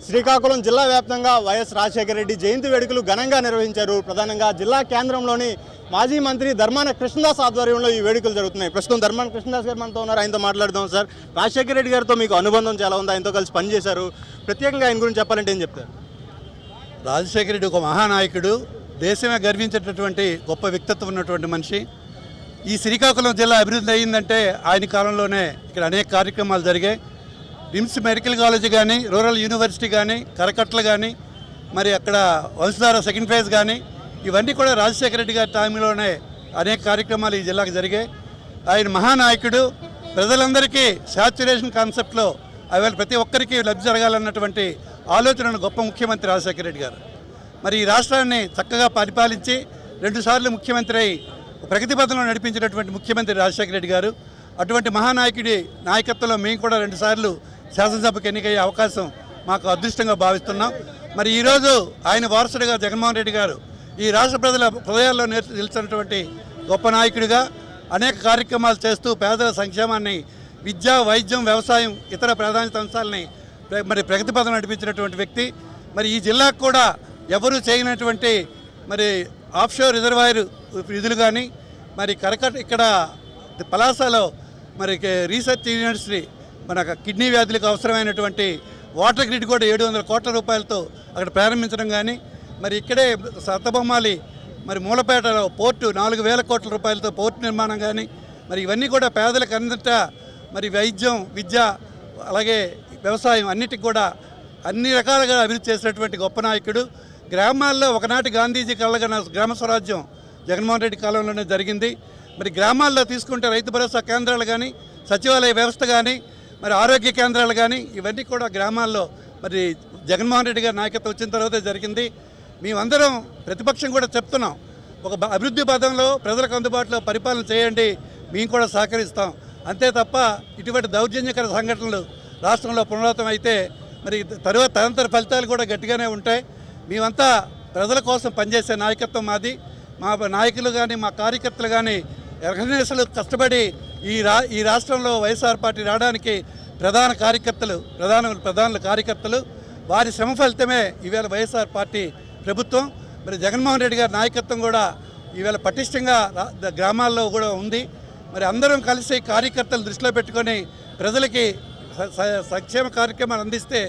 శ్రీకాకుళం జిల్లా వ్యాప్తంగా వైఎస్ రాజశేఖర రెడ్డి జయంతి వేడుకలు ఘనంగా నిర్వహించారు. ప్రధానంగా జిల్లా కేంద్రంలోని మాజీ మంత్రి ధర్మాన కృష్ణదాస్ ఆధ్వర్యంలో ఈ వేడుకలు జరుగుతున్నాయి. ప్రస్తుతం ధర్మాన కృష్ణదాస్ గారు మనతో ఉన్నారు, ఆయనతో మాట్లాడదాం. సార్, రాజశేఖర రెడ్డి గారితో మీకు అనుబంధం చాలా ఉంది, ఆయనతో కలిసి పనిచేశారు. ప్రత్యేకంగా ఆయన గురించి చెప్పాలంటే ఏం చెప్తారు? రాజశేఖర రెడ్డి ఒక మహానాయకుడు, దేశమే గర్వించేటటువంటి గొప్ప వ్యక్తిత్వం ఉన్నటువంటి మనిషి. ఈ శ్రీకాకుళం జిల్లా అభివృద్ధి అయ్యిందంటే ఆయన కాలంలోనే ఇక్కడ అనేక కార్యక్రమాలు జరిగాయి. రిమ్స్ మెడికల్ కాలేజ్ కానీ, రూరల్ యూనివర్సిటీ కానీ, కరకట్ల కానీ, మరి అక్కడ వంశధార సెకండ్ ఫేజ్ కానీ, ఇవన్నీ కూడా రాజశేఖర రెడ్డి గారి టైంలోనే అనేక కార్యక్రమాలు ఈ జిల్లాకు జరిగాయి. ఆయన మహానాయకుడు, ప్రజలందరికీ శాచ్యురేషన్ కాన్సెప్ట్లో అవి ప్రతి ఒక్కరికి లబ్ధి జరగాలన్నటువంటి ఆలోచనను గొప్ప ముఖ్యమంత్రి రాజశేఖర రెడ్డి గారు. మరి ఈ రాష్ట్రాన్ని చక్కగా పరిపాలించి 2 సార్లు ముఖ్యమంత్రి అయి ప్రగతి పథంలో నడిపించినటువంటి ముఖ్యమంత్రి రాజశేఖర రెడ్డి గారు. అటువంటి మహానాయకుడి నాయకత్వంలో మేము కూడా 2 సార్లు శాసనసభకు ఎన్నికయ్యే అవకాశం మాకు అదృష్టంగా భావిస్తున్నాం. మరి ఈరోజు ఆయన వారసుడిగా జగన్మోహన్ రెడ్డి గారు ఈ రాష్ట్ర ప్రజల హృదయాల్లో నిలిచినటువంటి గొప్ప నాయకుడిగా అనేక కార్యక్రమాలు చేస్తూ పేదల సంక్షేమాన్ని, విద్య, వైద్యం, వ్యవసాయం, ఇతర ప్రాధాన్యత అంశాలని మరి ప్రగతి పథం నడిపించినటువంటి వ్యక్తి. మరి ఈ జిల్లాకు కూడా ఎవరూ చేయనటువంటి మరి ఆఫ్షోర్ రిజర్వాయర్ నిధులు కానీ, మరి ఇక్కడ పలాసలో మరి రీసెర్చ్ యూనివర్సిటీ మన కిడ్నీ వ్యాధులకు అవసరమైనటువంటి వాటర్ గ్రిడ్ కూడా 700 కోట్ల రూపాయలతో అక్కడ ప్రారంభించడం కానీ, మరి ఇక్కడే సత్తబొమ్మాలి మరి మూలపేటలో పోర్టు 4000 కోట్ల రూపాయలతో పోర్టు నిర్మాణం కానీ, మరి ఇవన్నీ కూడా పేదలకు అందట మరి వైద్యం, విద్య, అలాగే వ్యవసాయం అన్నిటికి కూడా అన్ని రకాలుగా అభివృద్ధి చేసినటువంటి గొప్ప నాయకుడు. గ్రామాల్లో ఒకనాటి గాంధీజీ కలగన గ్రామ స్వరాజ్యం జగన్మోహన్ రెడ్డి కాలంలోనే జరిగింది. మరి గ్రామాల్లో తీసుకుంటే రైతు భరోసా కేంద్రాలు కానీ, సచివాలయ వ్యవస్థ కానీ, మరి ఆరోగ్య కేంద్రాలు కానీ, ఇవన్నీ కూడా గ్రామాల్లో మరి జగన్మోహన్ రెడ్డి గారి నాయకత్వం వచ్చిన తర్వాతే జరిగింది. మేమందరం ప్రతిపక్షం కూడా చెప్తున్నాం, ఒక అభివృద్ధి పదంలో ప్రజలకు అందుబాటులో పరిపాలన చేయండి, మేము కూడా సహకరిస్తాం. అంతే తప్ప ఇటువంటి దౌర్జన్యకర సంఘటనలు రాష్ట్రంలో పునరావృతం అయితే మరి తరువాత తదనంతర ఫలితాలు కూడా గట్టిగానే ఉంటాయి. మేమంతా ప్రజల కోసం పనిచేసే నాయకత్వం మాది. మా నాయకులు కానీ, మా కార్యకర్తలు కానీ ఎర్రనేసలు కష్టపడి ఈ రాష్ట్రంలో వైఎస్ఆర్ పార్టీ రావడానికి ప్రధాన కార్యకర్తలు వారి శ్రమ ఫలితమే ఈవేళ వైఎస్ఆర్ పార్టీ ప్రభుత్వం. మరి జగన్మోహన్ రెడ్డి గారి నాయకత్వం కూడా ఈవేళ పటిష్టంగా గ్రామాల్లో కూడా ఉంది. మరి అందరం కలిసి కార్యకర్తలు దృష్టిలో పెట్టుకొని ప్రజలకి సంక్షేమ కార్యక్రమాలు అందిస్తే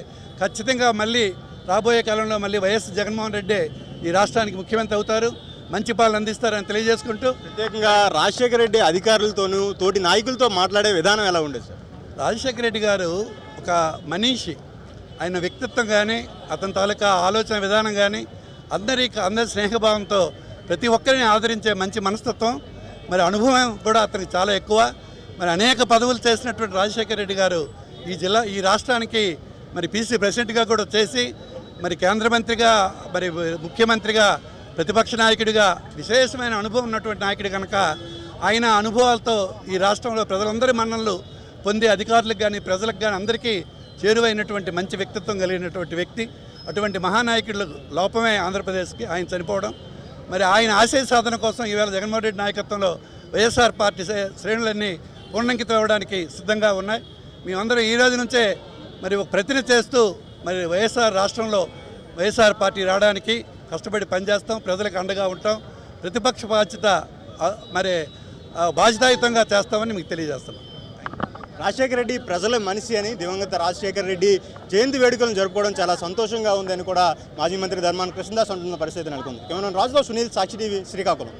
ఖచ్చితంగా మళ్ళీ రాబోయే కాలంలో మళ్ళీ వైఎస్ జగన్మోహన్ రెడ్డి ఈ రాష్ట్రానికి ముఖ్యమంత్రి అవుతారు, మంచి పాలన అందిస్తారని తెలియజేసుకుంటూ, ప్రత్యేకంగా రాజశేఖర రెడ్డి అధికారులతోనూ తోటి నాయకులతో మాట్లాడే విధానం ఎలా ఉండేది సార్? రాజశేఖర రెడ్డి గారు ఒక మనిషి, ఆయన వ్యక్తిత్వం కానీ, అతని తాలూకా ఆలోచన విధానం కానీ అందరి స్నేహభావంతో ప్రతి ఒక్కరిని ఆదరించే మంచి మనస్తత్వం, మరి అనుభవం కూడా అతనికి చాలా ఎక్కువ. మరి అనేక పదవులు చేసినటువంటి రాజశేఖర రెడ్డి గారు ఈ రాష్ట్రానికి మరి పీసీ ప్రెసిడెంట్గా కూడా చేసి, మరి కేంద్ర మంత్రిగా, మరి ముఖ్యమంత్రిగా, ప్రతిపక్ష నాయకుడిగా విశేషమైన అనుభవం ఉన్నటువంటి నాయకుడు కనుక ఆయన అనుభవాలతో ఈ రాష్ట్రంలో ప్రజలందరి మన్ననలు పొందే అధికారులకు కానీ, ప్రజలకు కానీ అందరికీ చేరువైనటువంటి మంచి వ్యక్తిత్వం కలిగినటువంటి వ్యక్తి. అటువంటి మహానాయకుడు లోపమే ఆంధ్రప్రదేశ్కి ఆయన చనిపోవడం. మరి ఆయన ఆశయ సాధన కోసం ఈవేళ జగన్మోహన్ రెడ్డి నాయకత్వంలో వైఎస్ఆర్ పార్టీ శ్రేణులన్నీ పూర్ణంకితం అవ్వడానికి సిద్ధంగా ఉన్నాయి. మేమందరం ఈ రోజు నుంచే మరి ఒక ప్రతినిధి చేస్తూ మరి రాష్ట్రంలో వైఎస్ఆర్ పార్టీ రావడానికి కష్టపడి పనిచేస్తాం, ప్రజలకు అండగా ఉంటాం. ప్రతిపక్ష బాధ్యతాయుతంగా చేస్తామని మీకు తెలియజేస్తున్నాం. రాజశేఖర రెడ్డి ప్రజల మనిషి అని దివంగత రాజశేఖర రెడ్డి జయంతి వేడుకలను జరుపుకోవడం చాలా సంతోషంగా ఉందని కూడా మాజీ మంత్రి ధర్మాన కృష్ణదాస్ అంటున్న పరిస్థితి నెలకొంది. కెమెరామెన్ రాజుతో సునీల్, సాక్షి టీవీ, శ్రీకాకుళం.